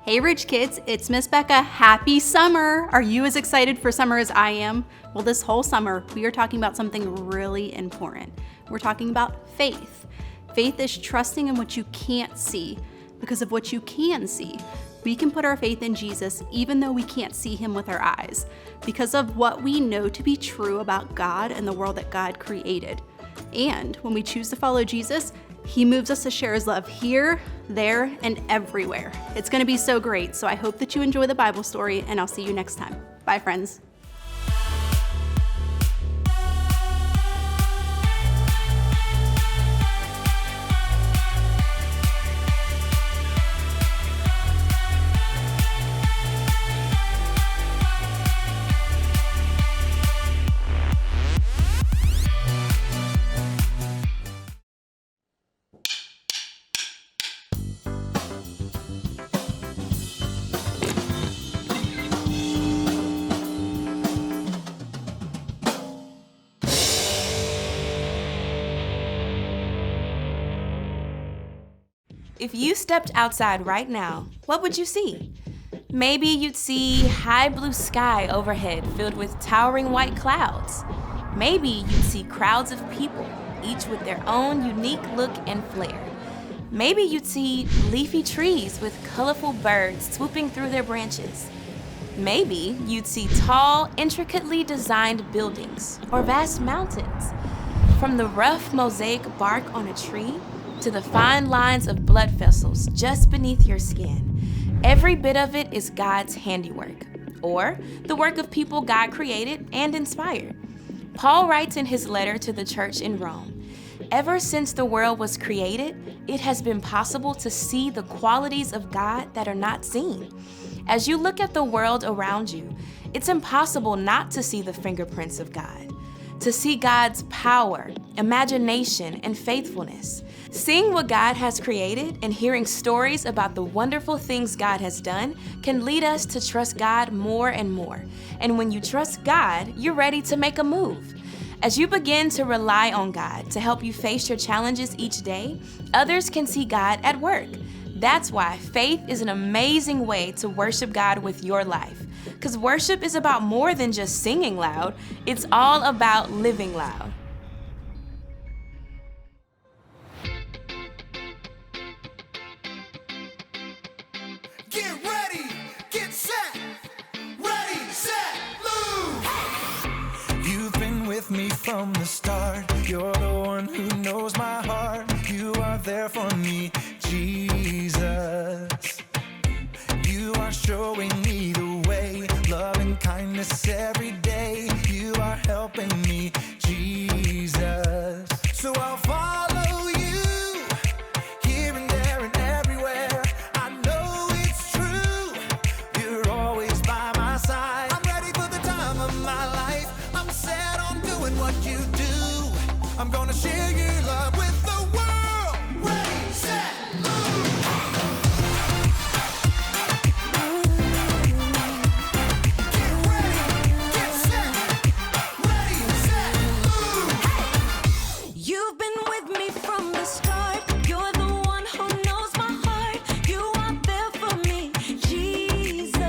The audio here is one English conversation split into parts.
Hey Rich Kids, it's Miss Becca. Happy summer! Are you as excited for summer as I am? Well, this whole summer, we are talking about something really important. We're talking about faith. Faith is trusting in what you can't see because of what you can see. We can put our faith in Jesus even though we can't see him with our eyes because of what we know to be true about God and the world that God created. And when we choose to follow Jesus, he moves us to share his love here, there, and everywhere. It's going to be so great. So I hope that you enjoy the Bible story, and I'll see you next time. Bye, friends. If you stepped outside right now, what would you see? Maybe you'd see high blue sky overhead filled with towering white clouds. Maybe you'd see crowds of people, each with their own unique look and flair. Maybe you'd see leafy trees with colorful birds swooping through their branches. Maybe you'd see tall, intricately designed buildings or vast mountains. From the rough mosaic bark on a tree to the fine lines of blood vessels just beneath your skin, every bit of it is God's handiwork, or the work of people God created and inspired. Paul writes in his letter to the church in Rome, "Ever since the world was created, it has been possible to see the qualities of God that are not seen." As you look at the world around you, it's impossible not to see the fingerprints of God, to see God's power, imagination, and faithfulness. Seeing what God has created and hearing stories about the wonderful things God has done can lead us to trust God more and more. And when you trust God, you're ready to make a move. As you begin to rely on God to help you face your challenges each day, others can see God at work. That's why faith is an amazing way to worship God with your life. Because worship is about more than just singing loud, it's all about living loud. Get ready, get set, ready, set, move! You've been with me from the start. You're the one who knows my heart. You are there for me, Jesus. You are showing me the way, love and kindness every day. You are helping me, Jesus. So I'll follow you, here and there and everywhere. I know it's true, you're always by my side. I'm ready for the time of my life. I'm set on doing what you do. I'm gonna share your love with the world. Ready, set, move! You've been with me from the start. You're the one who knows my heart. You are there for me, Jesus.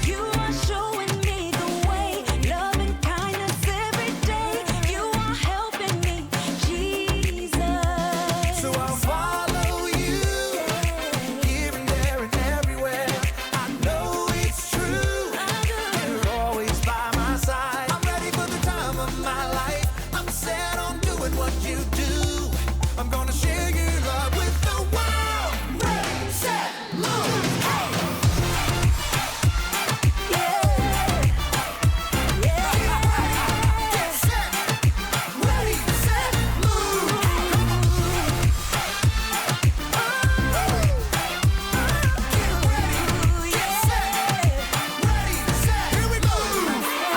You are showing me the way, love and kindness every day. You are helping me, Jesus. So I'll follow you, here and there and everywhere. I know it's true, you're always by my side. I'm ready for the time of my life. I'm set on doing what you do. I'm gonna share your love with the world. Ready, set, move! Get set, ready, set, move! Get set, ready, set, here we go!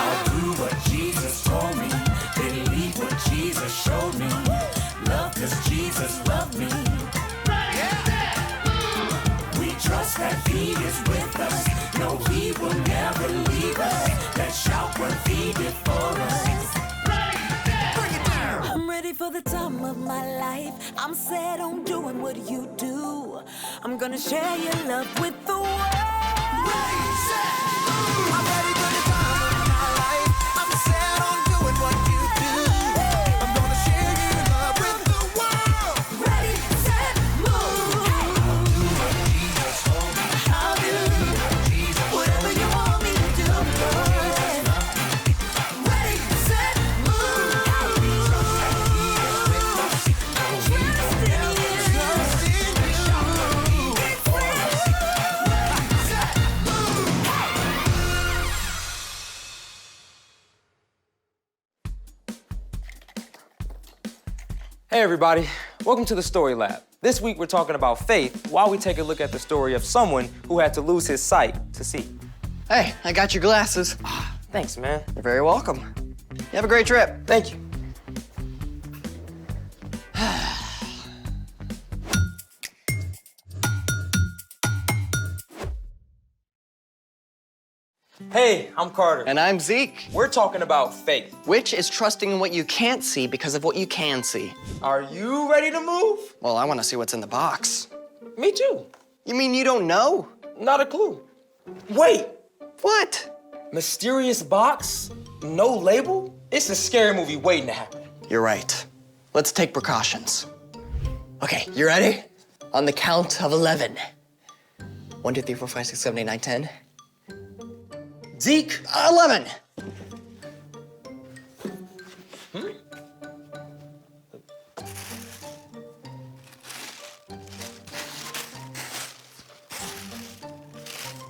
I'll do what Jesus told me, believe what Jesus showed me, love 'cause Jesus loved me. We trust that he is with us, no, he will never leave us. Let's shout what he did for us. Bring it down! I'm ready for the time of my life. faith. I'm set on doing what you do. I'm gonna share your love with the world. Ready, set, move. I'm ready for the time of my life. I'm set on doing what you do. I'm gonna share your love with the world. Ready, set, move. I'll do whatever you want me to do. Ready, set, move. Trust in you. Hey everybody, welcome to the Story Lab. This week we're talking about faith while we take a look at the story of someone who had to lose his sight to see. Hey, I got your glasses. Thanks, man. You're very welcome. You have a great trip. Thank you. Hey, I'm Carter. And I'm Zeke, We're talking about faith. which is trusting in what you can't see because of what you can see. Are you ready to move? Well, I want to see what's in the box. Me too. You mean you don't know? Not a clue. Wait, What? mysterious box? No label? It's a scary movie waiting to happen. You're right. Let's take precautions. Okay, you ready? On the count of 11. 1, 2, 3, 4, 5, 6, 7, 8, 9, 10. Zeke, 11.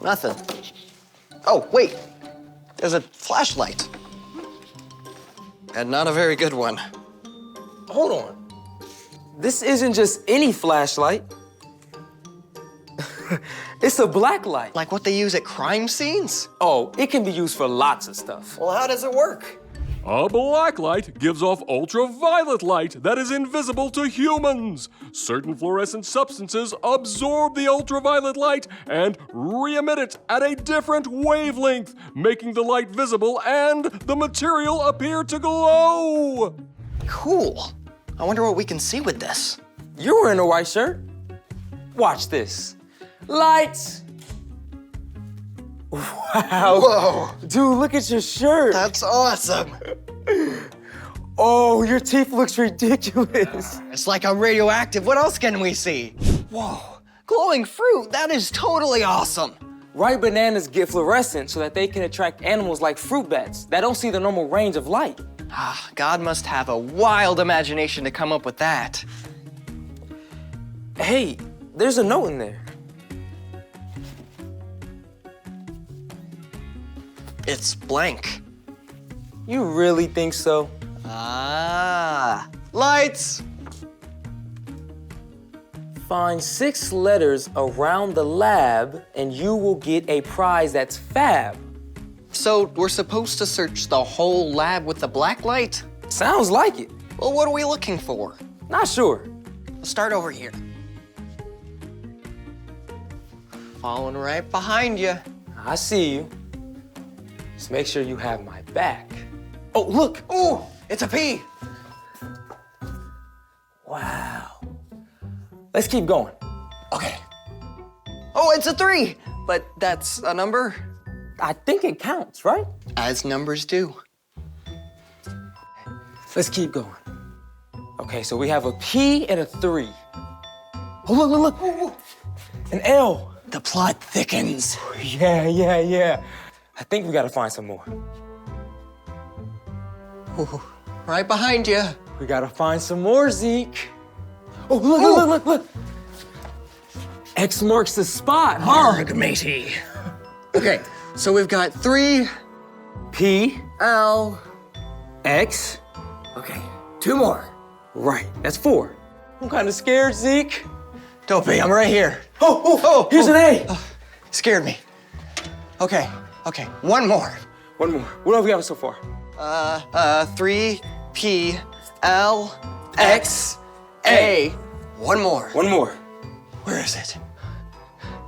Nothing. Oh, wait. There's a flashlight. And not a very good one. hold on. This isn't just any flashlight. It's a black light. Like what they use at crime scenes? Oh, it can be used for lots of stuff. Well, how does it work? A black light gives off ultraviolet light that is invisible to humans. Certain fluorescent substances absorb the ultraviolet light and re-emit it at a different wavelength, making the light visible and the material appear to glow. Cool. I wonder what we can see with this. You're wearing a white shirt. Watch this. Lights. Wow. Whoa, Dude, look at your shirt. that's awesome. Oh, your teeth looks ridiculous. It's like I'm radioactive. What else can we see? Whoa, glowing fruit. That is totally awesome. Ripe bananas get fluorescent so that they can attract animals like fruit bats that don't see the normal range of light. Ah, God must have a wild imagination to come up with that. Hey, there's a note in there. It's blank. You really think so? Ah, lights. Find 6 letters around the lab and you will get a prize that's fab. So we're supposed to search the whole lab with the black light? Sounds like it. Well, what are we looking for? Not sure. Let's start over here. Following right behind you. I see you. Just make sure you have my back. Oh, look. Ooh, it's a P. Wow. Let's keep going. Okay. Oh, it's a 3. But that's a number? I think it counts, right? As numbers do. Let's keep going. Okay, so we have a P and a 3. Oh, look. Ooh. An L. The plot thickens. Yeah. I think we gotta find some more. Ooh, right behind you. We gotta find some more, Zeke. Oh, look. X marks the spot. Arg, matey. Okay, so we've got 3, P, L. X. Okay, 2 more. Right, that's 4. I'm kinda scared, Zeke. Don't be, I'm right here. Oh, here's an A. Scared me. Okay, 1 more. One more. What have we got so far? 3, P, L, X, A. 1 more. One more. Where is it?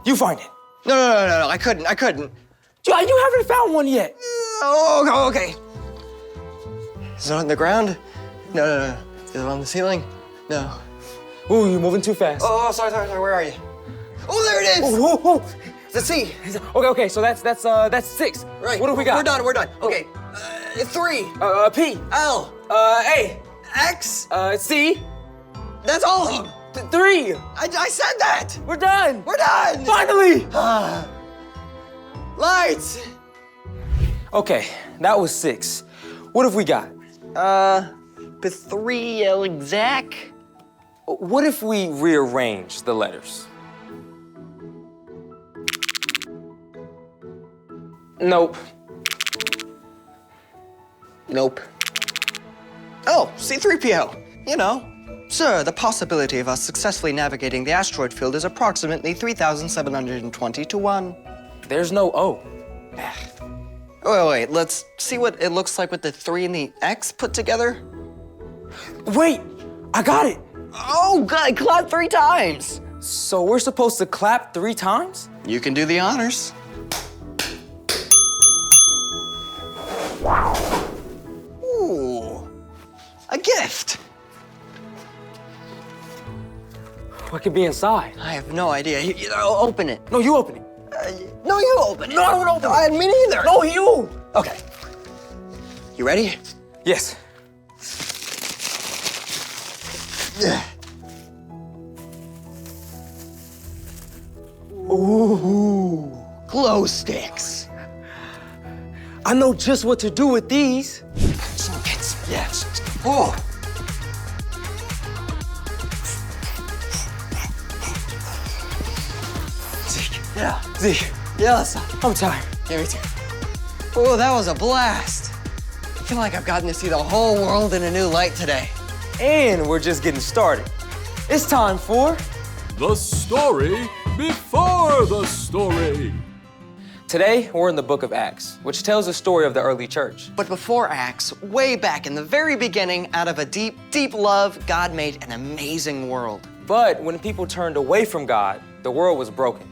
You find it. No, I couldn't. You haven't found one yet. Oh, okay. Is it on the ground? No. Is it on the ceiling? No. Ooh, you're moving too fast. Oh, sorry. Where are you? Oh, there it is. Ooh. The C. Okay, so that's 6. Right. What have we got? We're done. Okay. 3. P. L. A. X. C. That's all of them. 3. I said that. We're done. We're done. Finally. Lights. Okay, that was 6. What have we got? The 3 exact. What if we rearrange the letters? Nope. Oh, C-3PO. You know. Sir, the possibility of us successfully navigating the asteroid field is approximately 3,720 to 1. There's no O. Wait, let's see what it looks like with the 3 and the X put together. Wait, I got it. Oh, good, clap 3 times. So we're supposed to clap 3 times? You can do the honors. Ooh, a gift. What could be inside? I have no idea. Open it. No, you open it. No, you open it. No, I don't open it. Me neither. No, you. Okay. You ready? Yes. Ooh, glow sticks. I know just what to do with these. Yes. Oh. Yeah. Zeke, Yes. I'm tired. Give me 2. Oh, that was a blast. I feel like I've gotten to see the whole world in a new light today. And we're just getting started. It's time for The story before the story. Today, we're in the book of Acts, which tells the story of the early church. But before Acts, way back in the very beginning, out of a deep, deep love, God made an amazing world. But when people turned away from God, the world was broken.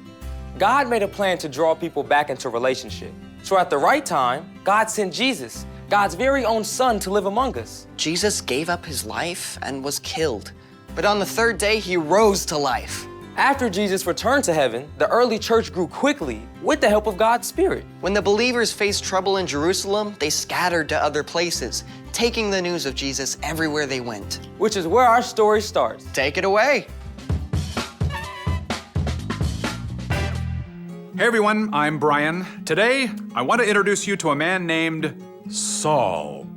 God made a plan to draw people back into relationship. So at the right time, God sent Jesus, God's very own son, to live among us. Jesus gave up his life and was killed. But on the 3rd day, he rose to life. After Jesus returned to heaven, the early church grew quickly with the help of God's Spirit. When the believers faced trouble in Jerusalem, they scattered to other places, taking the news of Jesus everywhere they went. Which is where our story starts. Take it away. Hey everyone, I'm Brian. Today, I want to introduce you to a man named Saul.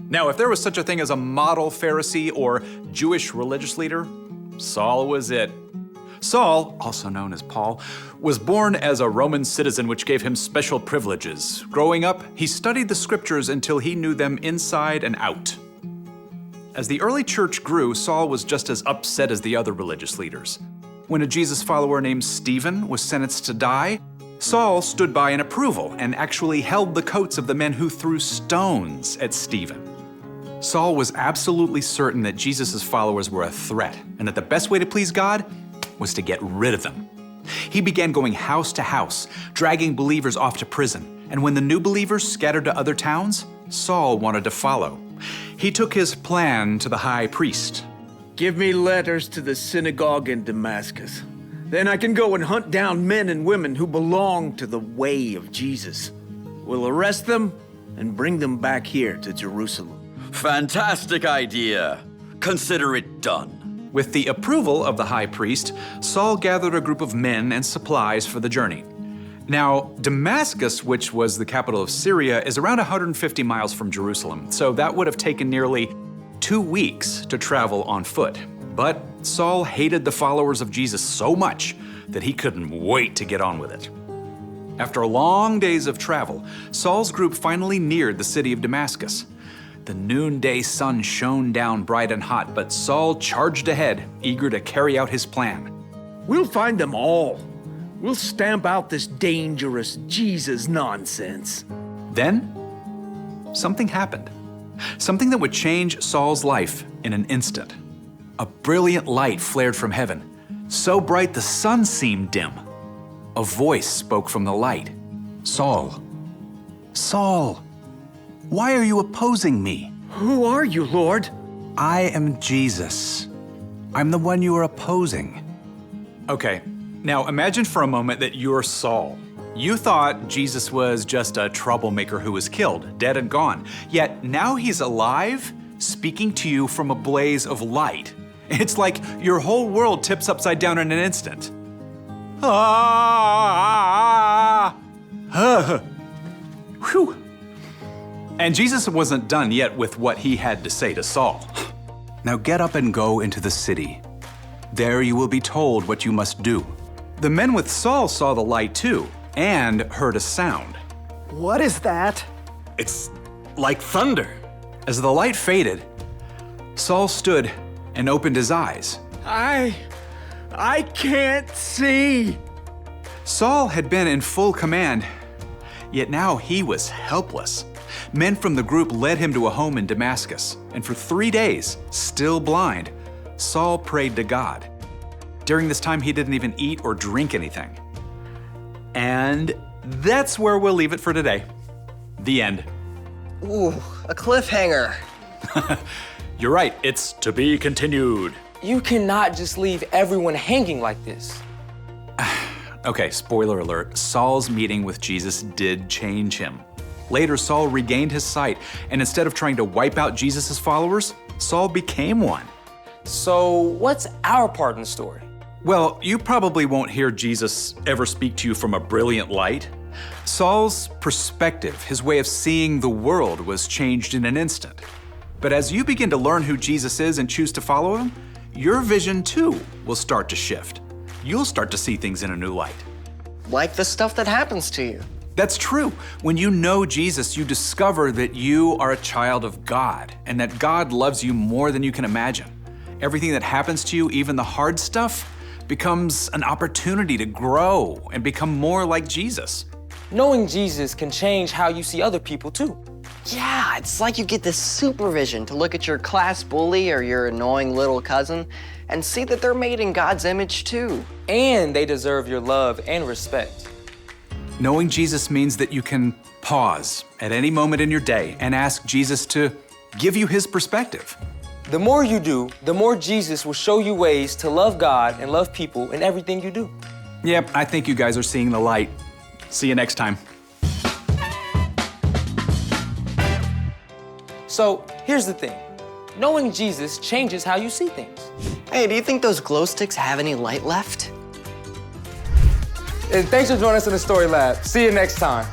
Now, if there was such a thing as a model Pharisee or Jewish religious leader, Saul was it. Saul, also known as Paul, was born as a Roman citizen, which gave him special privileges. Growing up, he studied the scriptures until he knew them inside and out. As the early church grew, Saul was just as upset as the other religious leaders. When a Jesus follower named Stephen was sentenced to die, Saul stood by in approval and actually held the coats of the men who threw stones at Stephen. Saul was absolutely certain that Jesus' followers were a threat and that the best way to please God was to get rid of them. He began going house to house, dragging believers off to prison. And when the new believers scattered to other towns, Saul wanted to follow. He took his plan to the high priest. Give me letters to the synagogue in Damascus. Then I can go and hunt down men and women who belong to the way of Jesus. We'll arrest them and bring them back here to Jerusalem. Fantastic idea. Consider it done. With the approval of the high priest, Saul gathered a group of men and supplies for the journey. Now, Damascus, which was the capital of Syria, is around 150 miles from Jerusalem, so that would have taken nearly 2 weeks to travel on foot. But Saul hated the followers of Jesus so much that he couldn't wait to get on with it. After long days of travel, Saul's group finally neared the city of Damascus. The noonday sun shone down bright and hot, but Saul charged ahead, eager to carry out his plan. We'll find them all. We'll stamp out this dangerous Jesus nonsense. Then, something happened. Something that would change Saul's life in an instant. A brilliant light flared from heaven, so bright the sun seemed dim. A voice spoke from the light. Saul, Saul, why are you opposing me? Who are you, Lord? I am Jesus, I'm the one you are opposing. Okay, now imagine for a moment that you're Saul. You thought Jesus was just a troublemaker who was killed, dead and gone. Yet now he's alive, speaking to you from a blaze of light. It's like your whole world tips upside down in an instant. Whew. And Jesus wasn't done yet with what he had to say to Saul. Now get up and go into the city. There you will be told what you must do. The men with Saul saw the light too, and heard a sound. What is that? It's like thunder. As the light faded, Saul stood and opened his eyes. I can't see. Saul had been in full command, yet now he was helpless. Men from the group led him to a home in Damascus, and for 3 days, still blind, Saul prayed to God. During this time, he didn't even eat or drink anything. And that's where we'll leave it for today. The end. Ooh, a cliffhanger. You're right, it's to be continued. You cannot just leave everyone hanging like this. Okay, spoiler alert, Saul's meeting with Jesus did change him. Later, Saul regained his sight, and instead of trying to wipe out Jesus' followers, Saul became one. So, what's our part in the story? Well, you probably won't hear Jesus ever speak to you from a brilliant light. Saul's perspective, his way of seeing the world, was changed in an instant. But as you begin to learn who Jesus is and choose to follow him, your vision too will start to shift. You'll start to see things in a new light. Like the stuff that happens to you. That's true. When you know Jesus, you discover that you are a child of God and that God loves you more than you can imagine. Everything that happens to you, even the hard stuff, becomes an opportunity to grow and become more like Jesus. Knowing Jesus can change how you see other people too. Yeah, it's like you get this supervision to look at your class bully or your annoying little cousin and see that they're made in God's image too. And they deserve your love and respect. Knowing Jesus means that you can pause at any moment in your day and ask Jesus to give you his perspective. The more you do, the more Jesus will show you ways to love God and love people in everything you do. Yep, I think you guys are seeing the light. See you next time. So, here's the thing. Knowing Jesus changes how you see things. Hey, do you think those glow sticks have any light left? And thanks for joining us in the Story Lab. See you next time.